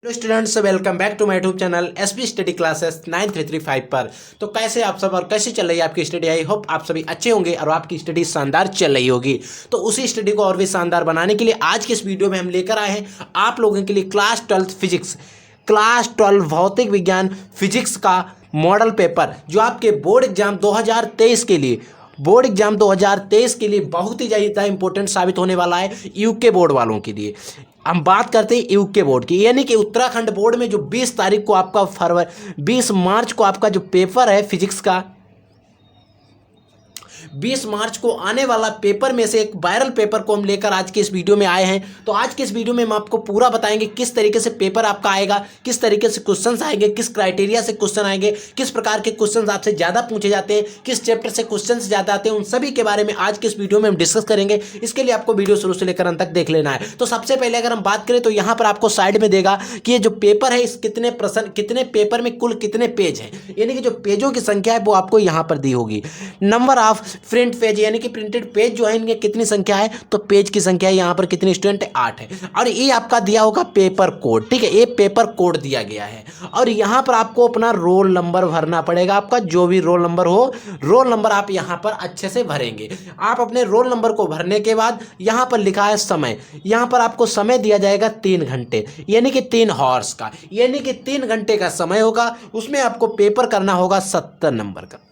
Hello students, welcome back to my YouTube channel SP study classes 9335 पर। तो कैसे आप सब और कैसे चल रही है आपकी स्टडी? आई होप आप सभी अच्छे होंगे और आपकी स्टडी शानदार चल रही होगी। तो उसी स्टडी को और भी शानदार बनाने के लिए आज के इस वीडियो में हम लेकर आए हैं आप लोगों के लिए क्लास 12 भौतिक विज्ञान फिजिक्स का मॉडल पेपर, जो आपके बोर्ड एग्जाम 2023 के लिए बहुत ही ज़्यादा इंपॉर्टेंट साबित होने वाला है यूके बोर्ड वालों के लिए। हम बात करते हैं यूके बोर्ड की, यानी कि उत्तराखंड बोर्ड में जो 20 तारीख को आपका 20 मार्च को आपका जो पेपर है फिजिक्स का, 20 मार्च को आने वाला पेपर में से एक वायरल पेपर को हम लेकर आज के इस वीडियो में आए हैं। तो आज के इस वीडियो में हम आपको पूरा बताएंगे किस तरीके से पेपर आपका आएगा, किस तरीके से क्वेश्चंस आएंगे, किस क्राइटेरिया से क्वेश्चन आएंगे, किस प्रकार के क्वेश्चंस आपसे ज़्यादा पूछे जाते हैं, किस चैप्टर से क्वेश्चंस ज़्यादा आते हैं, उन सभी के बारे में आज के इस वीडियो में हम डिस्कस करेंगे। इसके लिए आपको वीडियो शुरू से लेकर अंत तक देख लेना है। तो सबसे पहले अगर हम बात करें तो यहाँ पर आपको साइड में देगा कि ये जो पेपर है इस कितने प्रश्न, कितने पेपर में कुल कितने पेज हैं, यानी कि जो पेजों की संख्या है वो आपको यहाँ पर दी होगी। नंबर ऑफ प्रिंट पेज, यानी कि प्रिंटेड पेज जो है इनकी कितनी संख्या है, तो पेज की संख्या यहाँ पर कितनी स्टूडेंट 8 है। और ये आपका दिया होगा पेपर कोड, ठीक है, ये पेपर कोड दिया गया है। और यहाँ पर आपको अपना रोल नंबर भरना पड़ेगा, आपका जो भी रोल नंबर हो, रोल नंबर आप यहाँ पर अच्छे से भरेंगे। आप अपने रोल नंबर को भरने के बाद यहाँ पर लिखा है समय, यहाँ पर आपको समय दिया जाएगा 3 घंटे, यानी कि 3 हॉर्स का, यानी कि 3 घंटे का समय होगा। उसमें आपको पेपर करना होगा 70 नंबर का।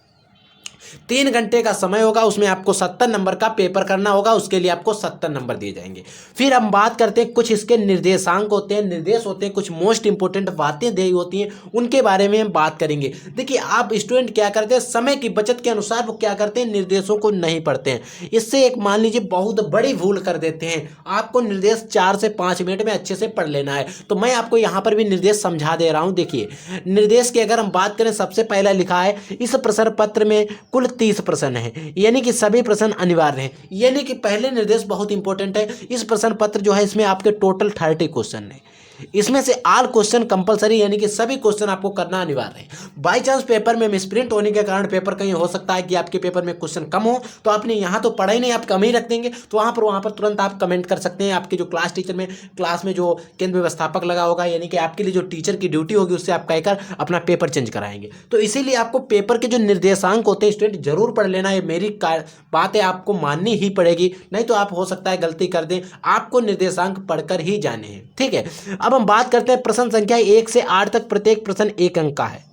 3 घंटे का समय होगा, उसमें आपको 70 नंबर का पेपर करना होगा, उसके लिए आपको 70 नंबर दिए जाएंगे। फिर हम बात करते हैं कुछ इसके निर्देशांक होते हैं, निर्देश होते हैं, कुछ मोस्ट इंपोर्टेंट बातें दी होती हैं, उनके बारे में हम बात करेंगे। देखिए आप स्टूडेंट क्या करते हैं, समय की बचत के अनुसार वो क्या करते हैं, निर्देशों को नहीं पढ़ते हैं। इससे एक मान लीजिए बहुत बड़ी भूल कर देते हैं। आपको निर्देश 4 से 5 मिनट में अच्छे से पढ़ लेना है। तो मैं आपको यहाँ पर भी निर्देश समझा दे रहा हूँ। देखिए निर्देश की अगर हम बात करें, सबसे पहला लिखा है इस प्रश्न पत्र में कुल 30 प्रश्न है, यानी कि सभी प्रश्न अनिवार्य हैं। यानी कि पहले निर्देश बहुत इंपॉर्टेंट है। इस प्रश्न पत्र जो है इसमें आपके टोटल 30 क्वेश्चन है, इसमें से ऑल क्वेश्चन कंपलसरी, यानी कि सभी क्वेश्चन आपको करना अनिवार्य है। बाई चांस पेपर में मिसप्रिंट होने के कारण पेपर कहीं हो सकता है कि आपके पेपर में क्वेश्चन कम हो, तो आपने यहाँ तो पढ़ा ही नहीं, आप कम ही रख देंगे, तो वहाँ पर तुरंत आप कमेंट कर सकते हैं। आपके जो क्लास टीचर में, क्लास में जो केंद्र व्यवस्थापक लगा होगा, यानी कि आपके लिए जो टीचर की ड्यूटी होगी, उससे आप कहकर अपना पेपर चेंज कराएंगे। तो इसीलिए आपको पेपर के जो निर्देशांक होते हैं स्टूडेंट जरूर पढ़ लेना है। मेरी बात है, आपको माननी ही पड़ेगी, नहीं तो आप हो सकता है गलती कर दें। आपको निर्देशांक पढ़कर ही जाने हैं, ठीक है। अब हम बात करते हैं प्रश्न संख्या 1 से 8 तक, प्रत्येक प्रश्न 1 अंक का है।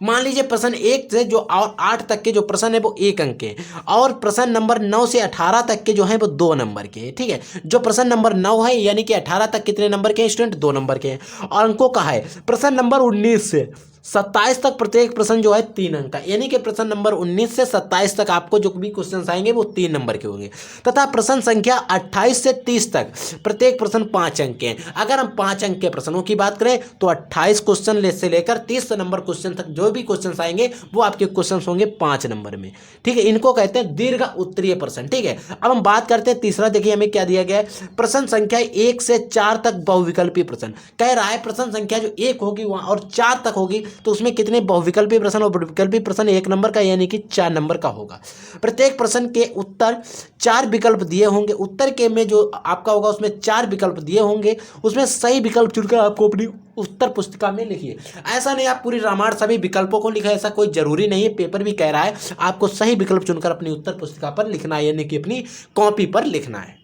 मान लीजिए प्रश्न 1 से जो और 8 तक के जो प्रश्न है वो 1 अंक के, और प्रश्न नंबर 9 से 18 तक के जो है वो 2 नंबर के हैं, ठीक है। जो प्रश्न नंबर 9 है यानी कि 18 तक कितने नंबर के हैं स्टूडेंट? 2 नंबर के हैं। और अंकों का है प्रश्न नंबर 19 से 27 तक, प्रत्येक प्रश्न जो है 3 अंक का, यानी कि प्रश्न नंबर 19 से 27 तक आपको जो भी क्वेश्चन आएंगे वो 3 नंबर के होंगे। तथा प्रश्न संख्या 28 से 30 तक प्रत्येक प्रश्न 5 अंक के हैं। अगर हम 5 अंक के प्रश्नों की बात करें तो 28 क्वेश्चन से लेकर 30 नंबर क्वेश्चन तक जो भी क्वेश्चन आएंगे वो आपके क्वेश्चन होंगे 5 नंबर में, ठीक है। इनको कहते हैं दीर्घ उत्तरीय प्रश्न, ठीक है। अब हम बात करते हैं तीसरा। देखिए हमें क्या दिया गया है, प्रश्न संख्या 1 से 4 तक बहुविकल्पी प्रश्न कह रहा है। प्रश्न संख्या जो 1 होगी वहां और 4 तक होगी, तो उसमें कितने बहुविकल्पी प्रश्न और बहुविकल्पी प्रश्न 1 नंबर का, यानी कि 4 नंबर का होगा। प्रत्येक प्रश्न के उत्तर 4 विकल्प दिए होंगे। उत्तर के में जो आपका होगा उसमें 4 विकल्प दिए होंगे, उसमें सही विकल्प चुनकर आपको अपनी उत्तर पुस्तिका में लिखिए। ऐसा नहीं आप पूरी रामायण सभी विकल्पों को लिखा, ऐसा कोई जरूरी नहीं है। पेपर भी कह रहा है आपको सही विकल्प चुनकर अपनी उत्तर पुस्तिका पर लिखना है, यानी कि अपनी कॉपी पर लिखना है,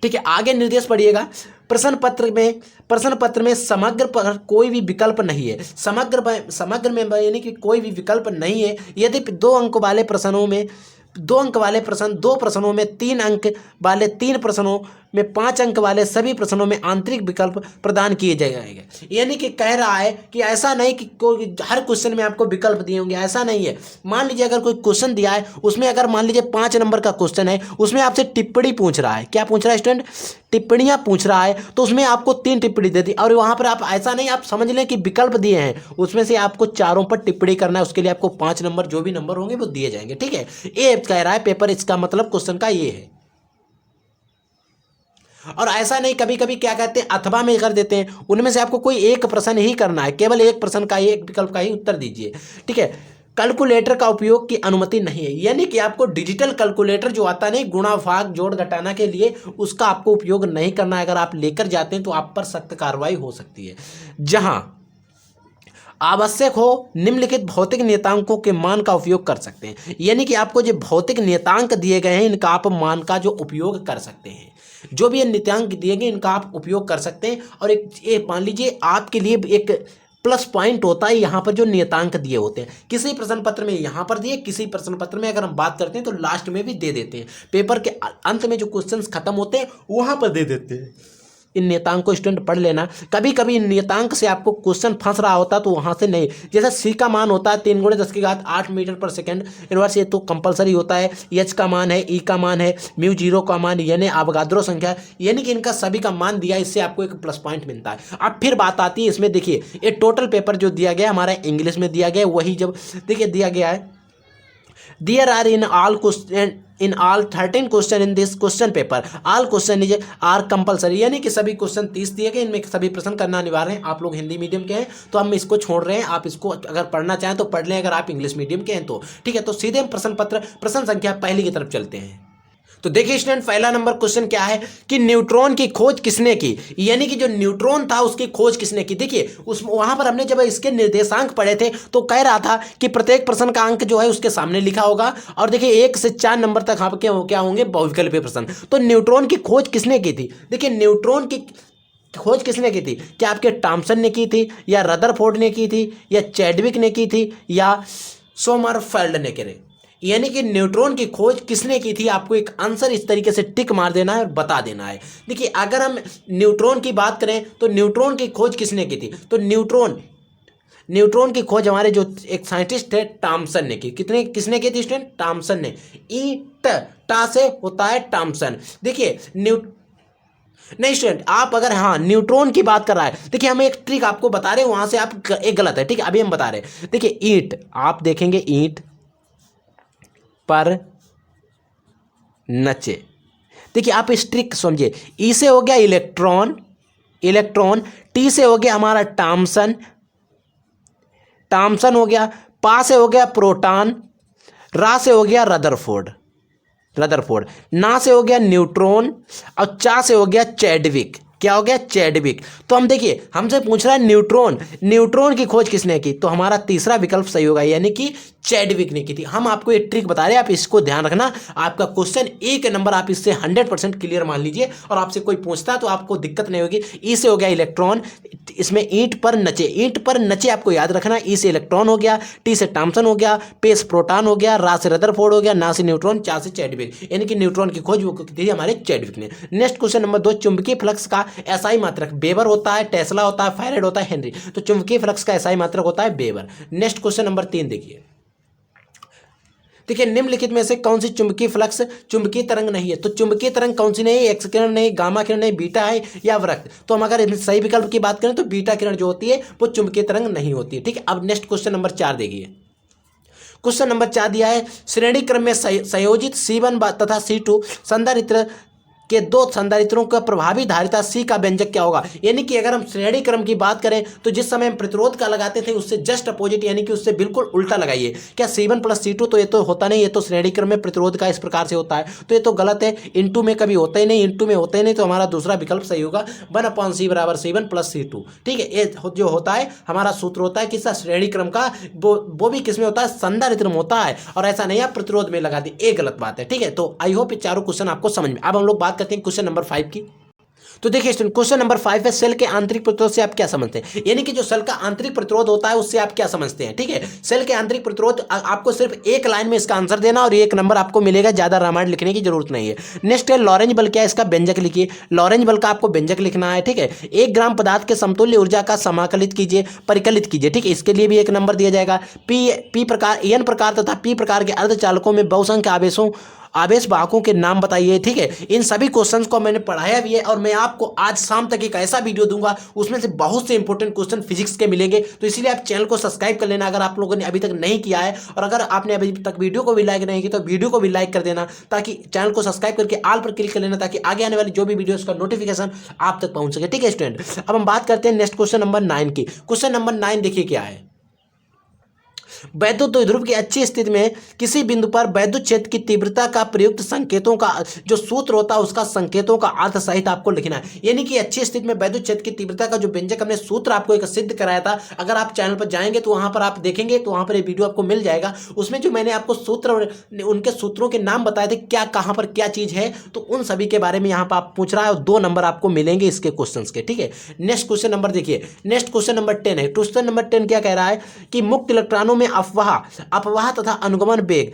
ठीक है। आगे निर्देश पढ़िएगा। प्रश्न पत्र में समग्र पर कोई भी विकल्प नहीं है। समग्र में यानी कि कोई भी विकल्प नहीं है। यदि 2 अंक वाले प्रश्नों में 2 अंक वाले प्रश्न, 2 प्रश्नों में 3 अंक वाले, 3 प्रश्नों में 5 अंक वाले सभी प्रश्नों में आंतरिक विकल्प प्रदान किए जाएंगे। यानी कि कह रहा है कि ऐसा नहीं कि कोई हर क्वेश्चन में आपको विकल्प दिए होंगे, ऐसा नहीं है। मान लीजिए अगर कोई क्वेश्चन दिया है, उसमें अगर मान लीजिए 5 नंबर का क्वेश्चन है, उसमें आपसे टिप्पणी पूछ रहा है। क्या पूछ रहा है स्टूडेंट? टिप्पणियां पूछ रहा है, तो उसमें आपको 3 टिप्पणी दे दी, और वहां पर आप ऐसा नहीं, आप समझ लें कि विकल्प दिए हैं, उसमें से आपको चारों पर टिप्पणी करना है। उसके लिए आपको 5 नंबर जो भी नंबर होंगे वो दिए जाएंगे, ठीक है। ये कह रहा है पेपर, इसका मतलब क्वेश्चन का ये है। और ऐसा नहीं, कभी कभी क्या कहते हैं अथवा में कर देते हैं, उनमें से आपको कोई एक प्रश्न ही करना है, केवल एक प्रश्न का ही, एक विकल्प का ही उत्तर दीजिए, ठीक है। कैलकुलेटर का उपयोग की अनुमति नहीं है, यानी कि आपको डिजिटल कैलकुलेटर जो आता नहीं गुणा भाग जोड़ घटाना के लिए, उसका आपको उपयोग नहीं करना है। अगर आप लेकर जाते हैं तो आप पर सख्त कार्रवाई हो सकती है। जहां आवश्यक हो निम्नलिखित भौतिक नियतांकों के मान का उपयोग कर सकते हैं, यानी कि आपको जो भौतिक नियतांक दिए गए हैं इनका आप मान का जो उपयोग कर सकते हैं। जो भी ये नियतांक दिए गए इनका आप उपयोग कर सकते हैं। और एक मान लीजिए आपके लिए एक प्लस पॉइंट होता है यहाँ पर जो नियतांक दिए होते हैं, किसी प्रश्न पत्र में यहाँ पर दिए, किसी प्रश्न पत्र में अगर हम बात करते हैं तो लास्ट में भी दे देते हैं, पेपर के अंत में जो क्वेश्चंस खत्म होते हैं वहाँ पर दे देते हैं। इन नियतांक को स्टूडेंट पढ़ लेना। कभी कभी इन नियतांक से आपको क्वेश्चन फंस रहा होता तो वहाँ से नहीं, जैसे सी का मान होता है 3 × 10⁸ मीटर पर सेकंड इनवर्स, ये तो कंपलसरी होता है। एच का मान है, ई का मान है, म्यू जीरो का मान, यानी अवगाद्रो संख्या, यानी कि इनका सभी का मान दिया, इससे आपको एक प्लस पॉइंट मिलता है। अब फिर बात आती है इसमें, देखिए ये टोटल पेपर जो दिया गया हमारा इंग्लिश में दिया गया, वही जब देखिए दिया गया है there are in all 13 question in this question paper, all question is are compulsory, यानी कि सभी क्वेश्चन 30 दिए गए, इनमें सभी प्रश्न करना अनिवार्य है। आप लोग हिंदी मीडियम के हैं तो हम इसको छोड़ रहे हैं, आप इसको अगर पढ़ना चाहें तो पढ़ लें, अगर आप इंग्लिश मीडियम के हैं तो ठीक है। तो सीधे हम प्रश्न संख्या पहली की तरफ चलते हैं। तो देखिए स्टूडेंट, पहला नंबर क्वेश्चन क्या है कि न्यूट्रॉन की खोज किसने की, यानी कि जो न्यूट्रॉन था उसकी खोज किसने की। देखिए उस वहां पर हमने जब इसके निर्देशांक पढ़े थे तो कह रहा था कि प्रत्येक प्रश्न का अंक जो है उसके सामने लिखा होगा, और देखिए 1 से 4 नंबर तक आपके क्या होंगे, बहुविकल्पीय प्रश्न। तो न्यूट्रॉन की खोज किसने की थी, देखिए न्यूट्रॉन की खोज किसने की थी, क्या आपके टॉमसन ने की थी, या रदरफोर्ड ने की थी, या चैडविक ने की थी, या सोमरफेल्ड ने की, यानी कि न्यूट्रॉन की खोज किसने की थी। आपको एक आंसर इस तरीके से टिक मार देना है और बता देना है। देखिए अगर हम न्यूट्रॉन की बात करें तो न्यूट्रॉन की खोज किसने की थी, तो न्यूट्रॉन की खोज हमारे जो एक साइंटिस्ट थे टॉमसन ने की। किसने की थी स्टूडेंट, टॉमसन ने। टा से होता है टॉमसन। देखिए नहीं स्टूडेंट, आप अगर हाँ न्यूट्रॉन की बात कर रहा है, देखिए हम एक ट्रिक आपको बता रहे हैं, वहां से आप एक गलत है, ठीक है। अभी हम बता रहे हैं, देखिए ईंट, आप देखेंगे ईंट पर नचे, देखिए आप इस ट्रिक समझिए। ई से हो गया इलेक्ट्रॉन, टी से हो गया हमारा टॉमसन हो गया, पा से हो गया प्रोटॉन, रा से हो गया रदरफोर्ड, ना से हो गया न्यूट्रॉन, और चा से हो गया चैडविक। क्या हो गया, चैडविक। तो हम देखिए हमसे पूछ रहा है न्यूट्रॉन की खोज किसने की, तो हमारा तीसरा विकल्प सही होगा, यानी कि चैडविक ने की थी। हम आपको ये ट्रिक बता रहे हैं, आप इसको ध्यान रखना। आपका क्वेश्चन 1 नंबर आप इससे 100% क्लियर मान लीजिए, और आपसे कोई पूछता है तो आपको दिक्कत नहीं होगी। ई से हो गया इलेक्ट्रॉन, इसमें ईंट पर नचे आपको याद रखना। ई से इलेक्ट्रॉन हो गया, टी से टॉमसन हो गया, पे से प्रोटॉन हो गया, रा से रदरफोर्ड हो गया, ना से न्यूट्रॉन, चा से चैडविक, यानी कि न्यूट्रॉन की खोज वो की थी हमारे चैडविक ने। नेक्स्ट क्वेश्चन नंबर 2, चुंबकीय फ्लक्स का एसआई मात्रक वेबर होता है, टेस्ला होता है, फैराडे होता है, हेनरी। तो चुंबकीय फ्लक्स का एसआई मात्रक होता है वेबर। नेक्स्ट क्वेश्चन नंबर 3 देखिए निम्नलिखित में से कौन सी चुंबकीय फ्लक्स चुंबकीय तरंग नहीं है। तो चुंबकीय तरंग कौन सी नहीं है, एक्स किरण नहीं, गामा किरण नहीं, बीटा है या वृत्त। तो हम अगर सही विकल्प की बात करें तो बीटा किरण जो होती है वो चुंबकीय तरंग नहीं होती है, ठीक है। अब नेक्स्ट क्वेश्चन नंबर 4 देखिए। क्वेश्चन नंबर 4 दिया है, श्रेणी क्रम में संयोजित C1 तथा C2 संधारित्र के 2 संधारित्रों का प्रभावी धारिता C का व्यंजक क्या होगा। यानी कि अगर हम श्रेणी क्रम की बात करें तो जिस समय हम प्रतिरोध का लगाते थे उससे जस्ट अपोजिट, यानी कि उससे बिल्कुल उल्टा लगाइए। क्या C1 + C2, तो ये तो होता नहीं, ये तो श्रेणी क्रम में प्रतिरोध का इस प्रकार से होता है, तो ये तो गलत है। इनटू में कभी होता ही नहीं, इनटू में होता ही नहीं, तो हमारा दूसरा विकल्प सही होगा 1/C = C1 + C2, ठीक है। ये जो होता है हमारा सूत्र होता है किसका, श्रेणी क्रम का, वो भी किसमें होता है, संधारित्र में होता है, और ऐसा नहीं आप प्रतिरोध में लगा दी, ये गलत बात है, ठीक है। तो आई होप ये चारों क्वेश्चन आपको समझ में। अब हम लोग बात करते हैं क्वेश्चन नंबर 5 की। तो देखिए स्टूडेंट, क्वेश्चन नंबर 5 है, सेल के आंतरिक प्रतिरोध से आप क्या समझते हैं। यानी कि जो सेल का आंतरिक प्रतिरोध होता है उससे आप क्या समझते हैं, ठीक है। सेल के आंतरिक प्रतिरोध, आपको सिर्फ एक लाइन में इसका आंसर देना और 1 नंबर आपको मिलेगा, ज्यादा रामायण लिखने की जरूरत नहीं है। नेक्स्ट है लॉरेंज बल, क्या है इसका व्यंजक लिखिए। लॉरेंज बल का आपको व्यंजक लिखना है, ठीक है। 1 ग्राम पदार्थ के समतुल्य ऊर्जा का समाकलित कीजिए, परिकलित कीजिए, ठीक है। इसके लिए भी 1 नंबर दिया जाएगा। पी प्रकार, एन प्रकार तथा पी प्रकार के अर्धचालकों में बहुसंख्य आवेश वाहकों के नाम बताइए, ठीक है। इन सभी क्वेश्चंस को मैंने पढ़ाया भी है, और मैं आपको आज शाम तक एक ऐसा वीडियो दूंगा उसमें से बहुत से इंपॉर्टेंट क्वेश्चन फिजिक्स के मिलेंगे। तो इसीलिए आप चैनल को सब्सक्राइब कर लेना अगर आप लोगों ने अभी तक नहीं किया है, और अगर आपने अभी तक वीडियो को भी लाइक नहीं किया तो वीडियो को भी लाइक कर देना, ताकि चैनल को सब्सक्राइब करके ऑल पर क्लिक कर लेना, ताकि आगे आने वाली जो भी वीडियो का नोटिफिकेशन आप तक पहुंच सके, ठीक है स्टूडेंट। अब हम बात करते हैं नेक्स्ट क्वेश्चन नंबर 9 की। क्वेश्चन नंबर 9 देखिए क्या है। वैद्युत ध्रुव की अच्छी स्थिति में किसी बिंदु पर वैद्युत क्षेत्र की तीव्रता का प्रयुक्त संकेतों का जो सूत्र होता है उसका संकेतों का अर्थ सहित आपको लिखना है। यानी कि अच्छी स्थिति में वैद्युत क्षेत्र की तीव्रता का जो व्यंजक हमने सूत्र आपको एक सिद्ध कराया था, अगर आप चैनल पर जाएंगे तो वहां पर आप देखेंगे तो वहां पर ये वीडियो आपको मिल जाएगा। उसमें जो मैंने आपको सूत्र और उनके सूत्रों के नाम बताए थे, क्या कहां पर क्या चीज है, तो उन सभी के बारे में यहां पर आप पूछ रहा है और 2 नंबर आपको मिलेंगे इसके क्वेश्चन के। ठीक है, नेक्स्ट क्वेश्चन नंबर देखिए, नेक्स्ट क्वेश्चन नंबर 10 है। क्वेश्चन नंबर 10 क्या कह रहा है कि मुक्त इलेक्ट्रॉनों में अपवाह तथा अनुगमन वेग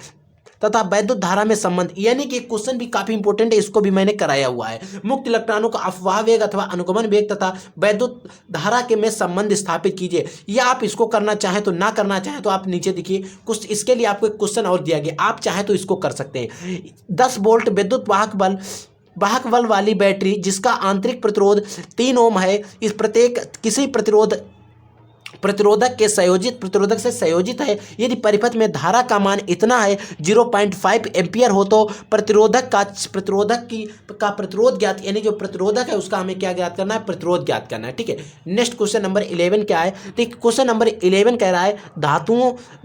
तथा वैद्युत धारा में संबंध। यानी कि क्वेश्चन भी काफी इंपॉर्टेंट है, इसको भी मैंने कराया हुआ है। मुक्त इलेक्ट्रॉनों का अपवाह वेग अथवा अनुगमन वेग तथा वैद्युत धारा के में संबंध स्थापित कीजिए। या आप इसको करना चाहें तो ना करना चाहें तो आप नीचे देखिए, कुछ इसके लिए आपको एक क्वेश्चन और दिया गया, आप चाहें तो इसको कर सकते हैं। 10 वोल्ट विद्युत वाहक बल वाली बैटरी जिसका आंतरिक प्रतिरोध 3 ओम है, इस प्रत्येक किसी प्रतिरोधक से संयोजित है। यदि परिपथ में धारा का मान इतना है 0.5 एम्पियर हो तो प्रतिरोधक का प्रतिरोध ज्ञात, यानी जो प्रतिरोधक है उसका हमें क्या ज्ञात करना है, प्रतिरोध ज्ञात करना है। ठीक है, नेक्स्ट क्वेश्चन नंबर 11 क्या है, देखिए क्वेश्चन नंबर 11 कह रहा है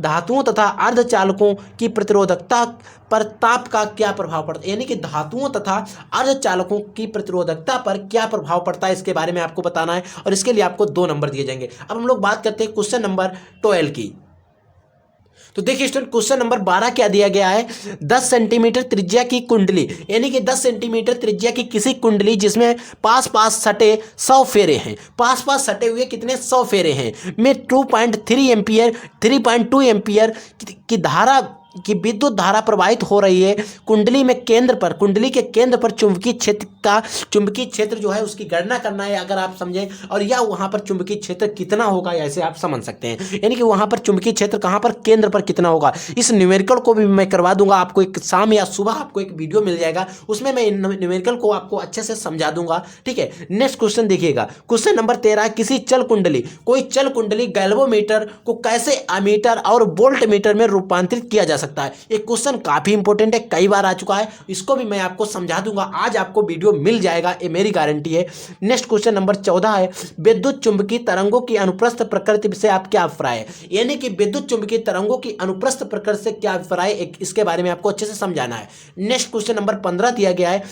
धातुओं तथा अर्धचालकों की प्रतिरोधकता पर ताप का क्या प्रभाव पड़ता है। यानी कि धातुओं तथा अर्धचालकों की प्रतिरोधकता पर क्या प्रभाव पड़ता है, इसके बारे में आपको बताना है और इसके लिए आपको 2 नंबर दिए जाएंगे। अब हम लोग बात करते हैं क्वेश्चन नंबर 12 की। तो देखिए स्टूडेंट, क्वेश्चन नंबर 12 क्या दिया गया है, 10 सेंटीमीटर त्रिज्या की कुंडली, यानी कि 10 सेंटीमीटर त्रिज्या की किसी कुंडली जिसमें पास सटे 100 फेरे हैं, पास सटे हुए कितने 100 फेरे हैं, में 3.2 एम्पियर की धारा की विद्युत धारा प्रवाहित हो रही है। कुंडली के केंद्र पर चुंबकीय क्षेत्र जो है उसकी गणना करना है, अगर आप समझें, और या वहां पर चुंबकीय क्षेत्र कितना होगा, ऐसे आप समझ सकते हैं। यानी कि वहां पर चुंबकीय क्षेत्र कहां पर, केंद्र पर कितना होगा। इस न्यूमेरिकल को भी मैं करवा दूंगा आपको, एक शाम या सुबह आपको एक वीडियो मिल जाएगा, उसमें मैं न्यूमेरिकल को आपको अच्छे से समझा दूंगा। ठीक है, नेक्स्ट क्वेश्चन देखिएगा, क्वेश्चन नंबर 13, किसी कोई चल कुंडली गैल्वेमीटर को कैसे अमीटर और वोल्ट मीटर में रूपांतरित किया जा सकता है। एक क्वेश्चन काफी इंपॉर्टेंट है, कई बार आ चुका है, इसको भी मैं आपको समझा दूंगा, आज आपको वीडियो मिल जाएगा, ये मेरी गारंटी है। नेक्स्ट क्वेश्चन नंबर 14 है, विद्युत चुंबकीय तरंगों की अनुप्रस्थ प्रकृति से आप क्या अभिप्राय है। यानी कि विद्युत चुंबकीय तरंगों की अनुप्रस्थ प्रकृति से क्या अभिप्राय है, इसके बारे में आपको अच्छे से समझाना है। नेक्स्ट क्वेश्चन नंबर 15 दिया गया है,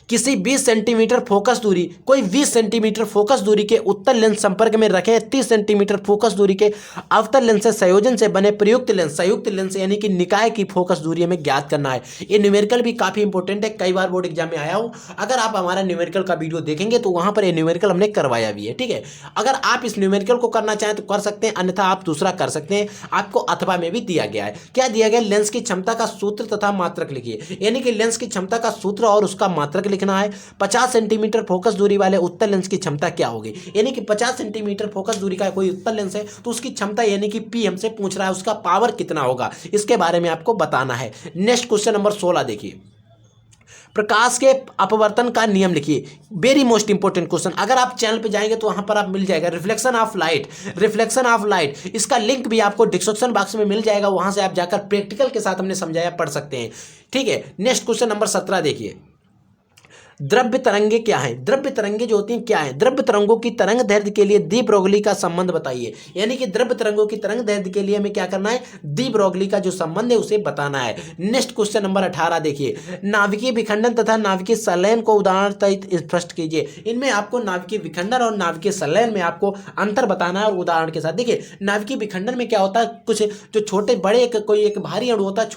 किसी 20 सेंटीमीटर फोकस दूरी, कोई 20 सेंटीमीटर फोकस दूरी के उत्तल लेंस संपर्क में रखें 30 सेंटीमीटर फोकस दूरी के अवतल लेंस से संयोजन से बने संयुक्त लेंस यानी कि निकाय की फोकस दूरी हमें ज्ञात करना है। ये न्यूमेरिकल भी काफी इंपॉर्टेंट है, कई बार बोर्ड एग्जाम में आया हूं, अगर आप हमारा न्यूमेरिकल का वीडियो देखेंगे तो वहां पर ये न्यूमेरिकल हमने करवाया भी है। ठीक है, अगर आप इस न्यूमेरिकल को करना चाहें तो कर सकते हैं, अन्यथा आप दूसरा कर सकते हैं, आपको अथवा में भी दिया गया है। क्या दिया गया, लेंस की क्षमता का सूत्र तथा मात्रक लिखिए। यानी कि लेंस की क्षमता का सूत्र और उसका मात्रक लिखना है। 50 सेंटीमीटर फोकस दूरी वाले उत्तल लेंस की क्षमता क्या होगी। यानी कि 50 सेंटीमीटर फोकस दूरी का कोई उत्तल लेंस है तो उसकी क्षमता यानी कि पी हमसे पूछ रहा है, उसका पावर कितना होगा, इसके बारे में आपको बताना है। नेक्स्ट क्वेश्चन नंबर 16 देखिए, प्रकाश के अपवर्तन का नियम लिखिए। वेरी मोस्ट इंपोर्टेंट क्वेश्चन, अगर आप चैनल पे जाएंगे तो वहां पर आप मिल जाएगा रिफ्लेक्शन ऑफ लाइट, इसका लिंक भी आपको डिस्क्रिप्शन बॉक्स में मिल जाएगा, वहां से आप जाकर प्रैक्टिकल के साथ हमने समझाया पढ़ सकते हैं। ठीक है, नेक्स्ट क्वेश्चन नंबर 17 देखिए, द्रव्य तरंगे क्या हैं। द्रव्य तरंगे जो होती हैं क्या हैं, द्रव्य तरंगों की तरंग दैर्ध्य के लिए दी ब्रोगली का संबंध बताइए। यानी कि द्रव्य तरंगों की तरंग दैर्ध्य के लिए हमें क्या करना है, दी ब्रोगली का जो संबंध है उसे बताना है। नेक्स्ट क्वेश्चन नंबर 18 देखिए, नाभिकीय विखंडन तथा नाभिकीय संलयन को उदाहरण सहित स्पष्ट कीजिए। इनमें आपको नाभिकीय विखंडन और नाभिकीय संलयन में आपको अंतर बताना है और उदाहरण के साथ। देखिए नाभिकीय विखंडन में क्या होता है, कुछ जो छोटे बड़े कोई एक भारी अणु होता है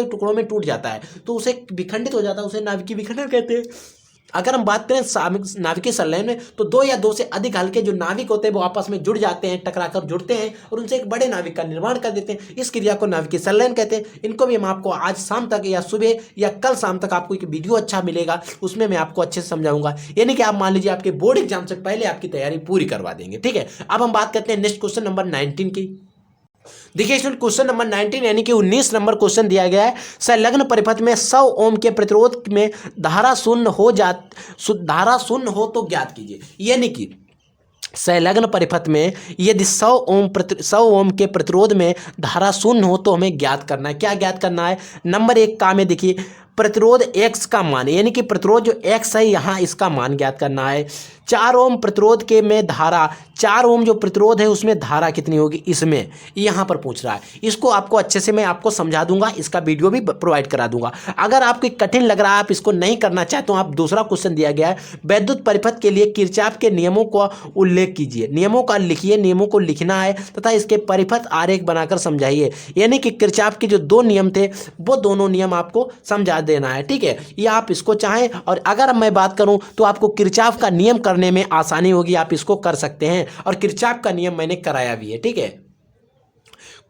टुकड़ों में टूट जाता है तो उसे विखंडित हो जाता है, उसे नाभिकीय विखंडन कहते हैं। अगर हम बात करें नाभिकीय संलयन में तो 2 या 2 से अधिक हल्के जो नाभिक होते हैं वो आपस में जुड़ जाते हैं, टकराकर जुड़ते हैं और उनसे एक बड़े नाभिक का निर्माण कर देते हैं। इस क्रिया को नाभिकीय संलयन कहते हैं। इनको भी हम आपको आज शाम तक या सुबह या कल शाम तक आपको एक वीडियो अच्छा मिलेगा, उसमें मैं आपको अच्छे से समझाऊंगा। यानी कि आप मान लीजिए आपके बोर्ड एग्जाम से पहले आपकी तैयारी पूरी करवा देंगे। ठीक है, अब हम बात करते हैं नेक्स्ट क्वेश्चन नंबर 19 की। देखिए स्टूडेंट, क्वेश्चन नंबर 19 यानी कि 19 नंबर क्वेश्चन दिया गया है, संलग्न परिपथ में 100 ओम के प्रतिरोध में धारा शून्य हो तो ज्ञात कीजिए। यानी कि संलग्न परिपथ में यदि 100 ओम के प्रतिरोध में धारा शून्य हो तो हमें ज्ञात करना है। क्या ज्ञात करना है, नंबर 1 का में देखिए प्रतिरोध x का मान, यानी कि प्रतिरोध जो x है यहाँ इसका मान ज्ञात करना है। 4 ओम प्रतिरोध के में धारा, 4 ओम जो प्रतिरोध है उसमें धारा कितनी होगी, इसमें यहाँ पर पूछ रहा है। इसको आपको अच्छे से मैं आपको समझा दूंगा, इसका वीडियो भी प्रोवाइड करा दूंगा। अगर आपको कठिन लग रहा है, आप इसको नहीं करना चाहते तो आप दूसरा क्वेश्चन दिया गया है, वैद्युत परिपथ के लिए किरचॉफ के नियमों का उल्लेख कीजिए। नियमों का लिखिए, नियमों को लिखना है तथा इसके परिपथ आरेख बनाकर समझाइए। यानी कि किरचॉफ के जो 2 नियम थे वो दोनों नियम आपको समझा देना है, ठीक है। ये आप इसको चाहें, और अगर मैं बात करूं तो आपको किरचॉफ का नियम करने में आसानी होगी, आप इसको कर सकते हैं, और किरचॉफ का नियम मैंने कराया भी है, ठीक है।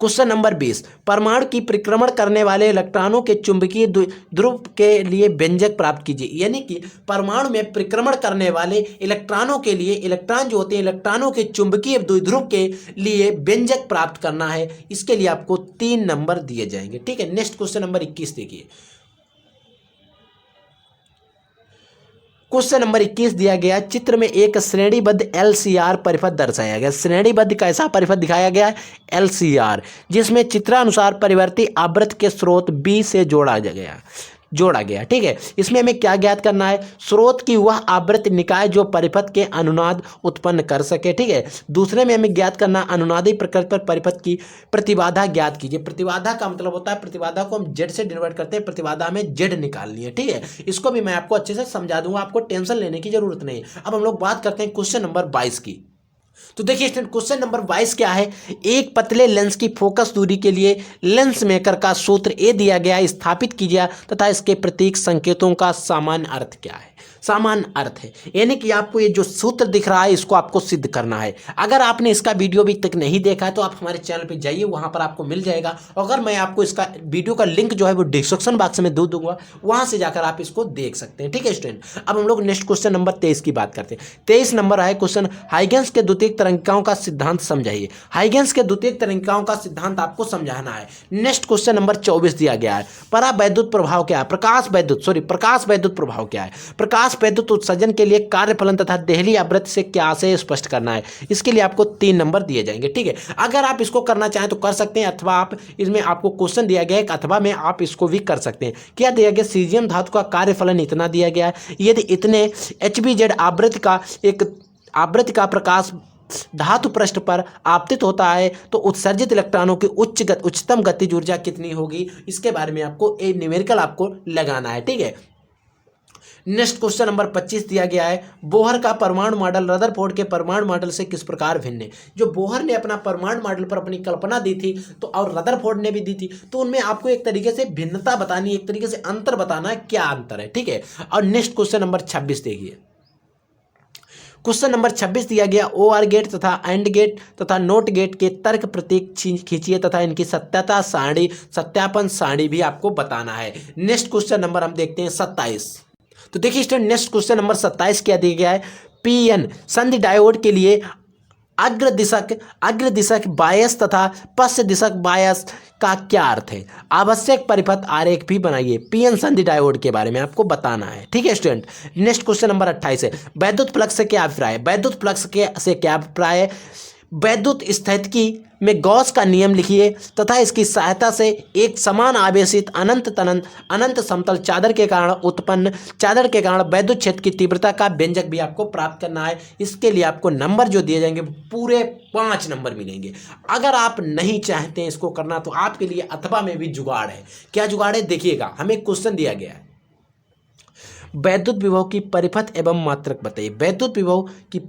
क्वेश्चन नंबर 20, परमाणु की परिक्रमण करने वाले इलेक्ट्रॉनों के चुंबकीय ध्रुव के लिए व्यंजक प्राप्त कीजिए। यानी कि परमाणु में परिक्रमण करने वाले इलेक्ट्रॉनों के लिए, इलेक्ट्रॉन जो होते हैं, इलेक्ट्रॉनों के चुंबकीय द्विध्रुव के लिए व्यंजक प्राप्त करना है। इसके लिए आपको 3 नंबर दिए जाएंगे, ठीक है। नेक्स्ट क्वेश्चन नंबर 21 देखिए। क्वेश्चन नंबर 21 दिया गया, चित्र में एक श्रेणीबद्ध LCR परिपथ दर्शाया गया। श्रेणीबद्ध कैसा परिपथ दिखाया गया है, LCR, जिसमें चित्रानुसार परिवर्ती आवृत्ति के स्रोत B से जोड़ा गया, ठीक है। इसमें हमें क्या ज्ञात करना है, स्रोत की वह आवृत्ति निकाय जो परिपथ के अनुनाद उत्पन्न कर सके, ठीक है। दूसरे में हमें ज्ञात करना, अनुनादी प्रकृति पर परिपथ की प्रतिबाधा ज्ञात कीजिए। प्रतिबाधा का मतलब होता है, प्रतिबाधा को हम Z से डिनोट करते हैं, प्रतिबाधा में Z निकालनी है, ठीक है। इसको भी मैं आपको अच्छे से समझा दूंगा, आपको टेंशन लेने की जरूरत नहीं है। अब हम लोग बात करते हैं क्वेश्चन नंबर 22 की। तो देखिए क्वेश्चन नंबर 22 क्या है, एक पतले लेंस की फोकस दूरी के लिए लेंस मेकर का सूत्र ए दिया गया, स्थापित कीजिए तथा इसके प्रतीक संकेतों का सामान्य अर्थ क्या है। सामान्य अर्थ है, यानी कि आपको ये जो सूत्र दिख रहा है इसको आपको सिद्ध करना है। अगर आपने इसका वीडियो अभी तक नहीं देखा है तो आप हमारे चैनल पे जाइए, वहां पर आपको मिल जाएगा। अगर मैं आपको इसका वीडियो का लिंक जो है वो डिस्क्रिप्शन बॉक्स में दे दूंगा, वहां से जाकर आप इसको देख सकते हैं, ठीक है स्टूडेंट। अब हम लोग नेक्स्ट क्वेश्चन नंबर 23 की बात करते हैं। 23 नंबर है क्वेश्चन, हाइगेंस के द्वितीयक तरंगिकाओं का सिद्धांत समझाइए। हाइगेंस के द्वितीयक तरंगिकाओं का सिद्धांत आपको समझाना है। नेक्स्ट क्वेश्चन नंबर 24 दिया गया है, परावैद्युत प्रभाव क्या है, प्रकाश वैद्युत प्रभाव क्या है। प्रकाश वैद्युत उत्सर्जन के लिए कार्यफलन तथा देहली आवृत्ति से क्या आशय स्पष्ट करना है। इसके लिए आपको 3 नंबर दिए जाएंगे, ठीक है। अगर आप इसको करना चाहें तो कर सकते हैं, अथवा आप इसमें आपको क्वेश्चन दिया गया है अथवा में आप इसको भी कर सकते हैं। क्या दिया गया, सीजियम धातु का कार्यफलन इतना दिया गया है, यदि इतने HBZ आवृत्ति का प्रकाश धातु पृष्ठ पर आपतित होता है तो उत्सर्जित इलेक्ट्रॉनों की उच्चतम गतिज ऊर्जा कितनी होगी। इसके बारे में आपको एक न्यूमेरिकल आपको लगाना है, ठीक है। नेक्स्ट क्वेश्चन नंबर 25 दिया गया है, बोहर का परमाणु मॉडल रदरफोर्ड के परमाणु मॉडल से किस प्रकार भिन्न है। जो बोहर ने अपना परमाणु मॉडल पर अपनी कल्पना दी थी तो और रदरफोर्ड ने भी दी थी, तो उनमें आपको एक तरीके से भिन्नता बतानी, एक तरीके से अंतर बताना है, क्या अंतर है, ठीक है। और नेक्स्ट क्वेश्चन नंबर 26 देखिए। क्वेश्चन नंबर 26 दिया गया, OR गेट तथा AND गेट तथा NOT गेट के तर्क प्रतीक खींचिए तथा इनकी सत्यापन सारणी भी आपको बताना है। नेक्स्ट क्वेश्चन नंबर हम देखते हैं 27। तो देखिए स्टूडेंट, नेक्स्ट क्वेश्चन नंबर 27 क्या दिया गया है, PN संधि डायोड के लिए अग्र दिशक बायस तथा पश्च दिशक बायस का क्या अर्थ है। आवश्यक परिपथ आरेख भी बनाइए। PN संधि डायोड के बारे में आपको बताना है, ठीक है स्टूडेंट। नेक्स्ट क्वेश्चन नंबर 28 है, वैद्युत फ्लक्स से क्या अभिप्राय है। वैद्युत फ्लक्स से क्या अभिप्राय है, वैद्युत स्थितिकी में गॉस का नियम लिखिए तथा इसकी सहायता से एक समान आवेशित अनंत समतल चादर के कारण वैद्युत क्षेत्र की तीव्रता का व्यंजक भी आपको प्राप्त करना है। इसके लिए आपको नंबर जो दिए जाएंगे पूरे 5 नंबर मिलेंगे। अगर आप नहीं चाहते हैं इसको करना तो आपके लिए अथवा में भी जुगाड़ है। क्या जुगाड़ है, देखिएगा, हमें क्वेश्चन दिया गया है, वैद्युत विभव की परिपथ एवं मात्रक बताइए। वैद्युत विभव की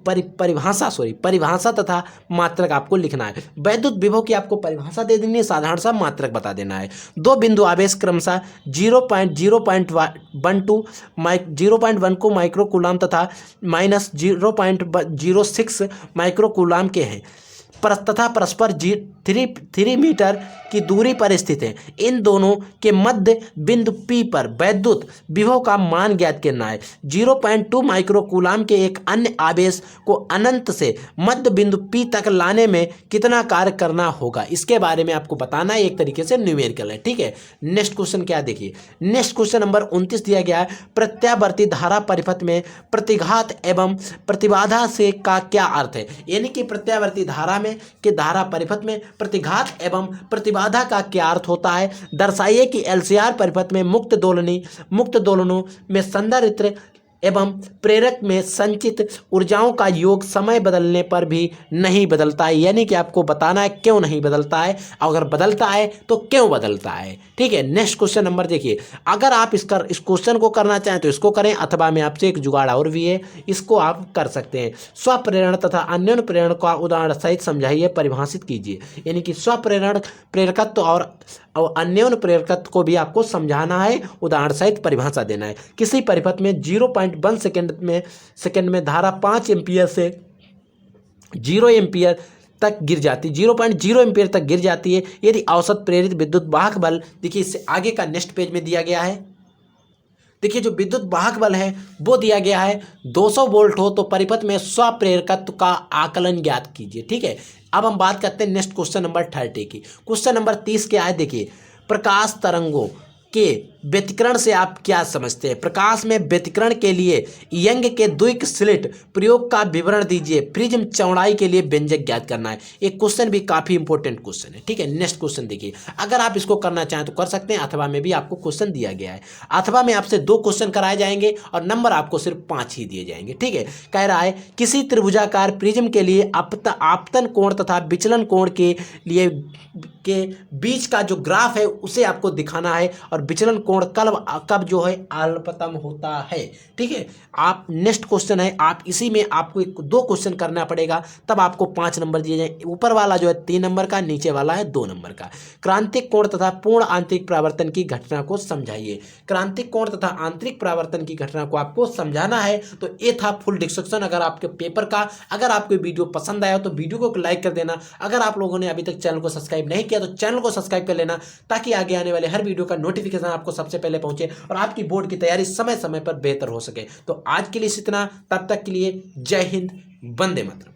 परिभाषा तथा मात्रक आपको लिखना है। वैद्युत विभव की आपको परिभाषा दे देनी है, साधारण सा मात्रक बता देना है। 2 बिंदु आवेश क्रमशः 0.1 को माइक्रो कूलाम तथा -0.06 माइक्रो कूलाम के हैं तथा परस्पर 3 मीटर की दूरी पर स्थित है। इन दोनों के मध्य बिंदु P पर वैद्युत विभव का मान ज्ञात करना है। 0.2 माइक्रो कूलाम के एक अन्य आवेश को अनंत से मध्य बिंदु P तक लाने में कितना कार्य करना होगा, इसके बारे में आपको बताना है। एक तरीके से न्यूमेरिकल है, ठीक है। नेक्स्ट क्वेश्चन क्या देखिए, नेक्स्ट क्वेश्चन नंबर 29 दिया गया है, प्रत्यावर्ती धारा परिपथ में प्रतिघात एवं प्रतिबाधा से का क्या अर्थ है। यानी कि प्रत्यावर्ती धारा में कि धारा परिपथ में प्रतिघात एवं प्रतिबाधा का क्या अर्थ होता है। दर्शाइए कि LCR परिपथ में मुक्त दोलनों में संधारित्र एवं प्रेरक में संचित ऊर्जाओं का योग समय बदलने पर भी नहीं बदलता है। यानी कि आपको बताना है क्यों नहीं बदलता है, अगर बदलता है तो क्यों बदलता है। ठीक है, नेक्स्ट क्वेश्चन नंबर देखिए, अगर आप इस क्वेश्चन को करना चाहें तो इसको करें, अथवा में आपसे एक जुगाड़ और भी है, इसको आप कर सकते हैं। स्वप्रेरण तथा अन्योन्य प्रेरण का उदाहरण सहित समझाइए, परिभाषित कीजिए। यानी कि स्वप्रेरण प्रेरकत्व और अन्योन्य प्रेरकत्व को भी आपको समझाना है, उदाहरण सहित परिभाषा देना है। किसी परिपथ में 0.1 सेकंड में धारा 5 एम्पियर से 0 एम्पियर तक गिर जाती, 0.0 एम्पियर तक गिर जाती है यदि औसत प्रेरित विद्युत वाहक बल, देखिए इससे आगे का नेक्स्ट पेज में दिया गया है। देखिए जो विद्युत वाहक बल है वो दिया गया है 200 वोल्ट हो तो परिपथ में स्वप्रेरकत्व का आकलन ज्ञात कीजिए। ठीक है, अब हम बात करते हैं नेक्स्ट क्वेश्चन नंबर 30 की। क्वेश्चन नंबर 30 क्या है, देखिए प्रकाश तरंगों के व्यतिकरण से आप क्या समझते हैं। प्रकाश में व्यतिकरण के लिए यंग के द्विक स्लिट प्रयोग का विवरण दीजिए। प्रिज्म चौड़ाई के लिए व्यंजक ज्ञात करना है। एक क्वेश्चन भी काफी इंपॉर्टेंट क्वेश्चन है। ठीक है, नेक्स्ट क्वेश्चन देखिए, अगर आप इसको करना चाहें तो कर सकते हैं, अथवा में भी आपको क्वेश्चन दिया गया है। अथवा में आपसे 2 क्वेश्चन कराए जाएंगे और नंबर आपको सिर्फ 5 ही दिए जाएंगे। ठीक है, कह रहा है किसी त्रिभुजाकार प्रिज्म के लिए आपतन कोण तथा विचलन कोण के लिए के बीच का जो ग्राफ है उसे आपको दिखाना है, और विचलन कोण कब जो है अल्पतम होता है। ठीक है, आप नेक्स्ट क्वेश्चन है, आप इसी में आपको 2 क्वेश्चन करना पड़ेगा, तब आपको 5 नंबर दिए जाए। ऊपर वाला जो है 3 नंबर का, नीचे वाला है 2 नंबर का। क्रांतिक कोण तथा पूर्ण आंतरिक परावर्तन की घटना को समझाइए। क्रांतिक कोण तथा आंतरिक परावर्तन की घटना को आपको समझाना है। तो ये था फुल डिस्कशन अगर आपके पेपर का। अगर आपको वीडियो पसंद आया तो वीडियो को लाइक कर देना। अगर आप लोगों ने अभी तक चैनल को सब्सक्राइब नहीं किया तो चैनल को सब्सक्राइब कर लेना, ताकि आगे आने वाले हर वीडियो का नोटिफिकेशन आपको सबसे पहले पहुंचे और आपकी बोर्ड की तैयारी समय समय पर बेहतर हो सके। तो आज के लिए इतना, तब तक के लिए जय हिंद, वंदे मातरम।